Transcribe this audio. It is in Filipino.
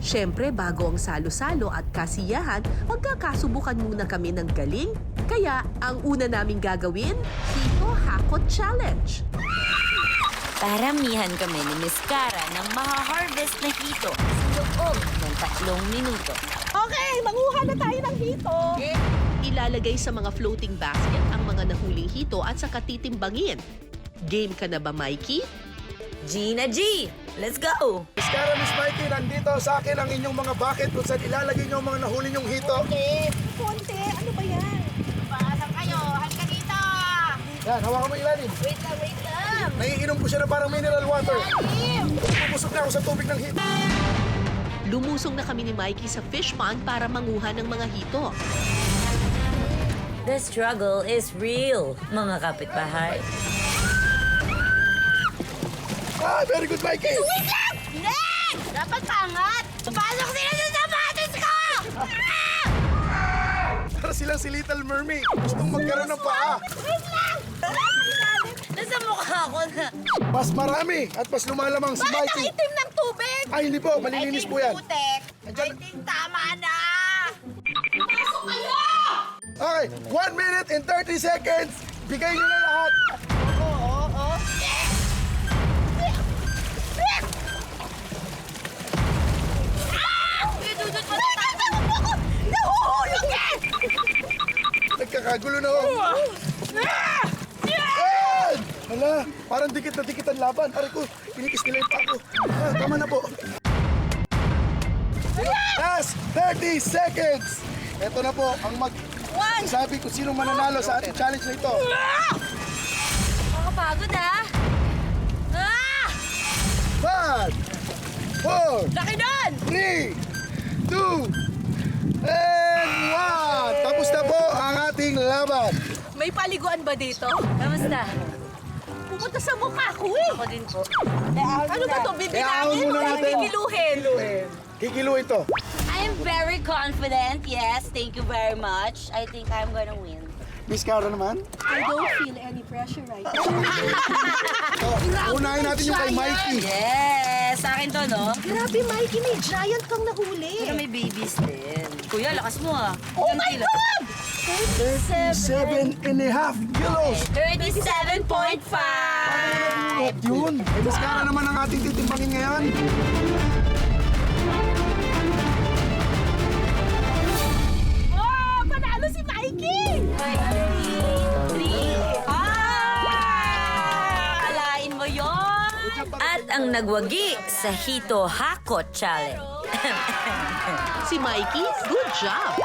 Siyempre, bago ang salo-salo at kasiyahan, magkakasubukan muna kami ng galing. Kaya, ang una naming gagawin, Hito Hakot Challenge. Paramihan kami ni Miss Cara ng maha-harvest na hito sa loob ng 3 minuto. Okay, manguha na tayo ng hito! Ilalagay sa mga floating basket ang mga nahuling hito at saka titimbangin. Game ka na ba, Mikey? Gina G! Let's go! Miss Cara, Miss Mikey, nandito sa akin ang inyong mga bucket kung saan ilalagay niyo ang mga nahuli niyong hito. Konti, ano ba yan? Paasan kayo! Halika dito! Yan, hawakan mo ilalim. Wait lang! Naiinom ko siya na parang mineral water. Pumusok na ako sa tubig ng hito. Lumusong na kami ni Mikey sa fish pond para manguha ng mga hito. The struggle is real, mga kapitbahay. Ah, very good, Mikey! Wait lang! Nek! Dapat pangat! Papasok sila sa sapatos ko! Para silang si Little Mermaid. Gustong magkaroon ng paa. Wait lang! Nasa mukha ko na. Mas marami at mas lumalamang si Bakit ang Mikey. itim ng tubig? Ay, hindi po. Malilinis po yan. Putek. Andyan- I think tama na! Pasok kayo! Okay, 1 minute and 30 seconds. Bigay niyo na lahat. Oo. Dudut mo na tayo! Nahuhulog yan! Nagkakagulo na ako. Ayan! Hala, parang dikit na dikit ang laban. Aray ko, pinikis nila yung pako. Ah, tama na po. Last 30 seconds. Ito na po ang sabi kung sino mananalo sa ating challenge na ito. Makapagod ah! 5, 4, Laki doon! 3, 2, and 1. Tapos na po ang ating laban. May paliguan ba dito? Kamusta? Pupunta sa mukha ko eh! Ako din po. Ano ba to? Kaya Bibilangin muna o natin. kikiluhin? Kikiluin to. I am very confident. Yes, thank you very much. I think I'm gonna win. Miss Cara naman. I don't feel any pressure right now. So, unahin natin yung kay Mikey. Yes! Sa akin to, no? Grabe, Mikey, may giant kang nahuli. Pero may babies din. Kuya, lakas mo ah. Oh my God! 7.5 kilos. 37.5! At yun. Eh, Miss Cara naman ang ating titimbangin ngayon. Oh, panalo si Mikey! 3. Alain mo yon. At ang nagwagi sa Hito Hakot Challenge. Si Mikey, good job!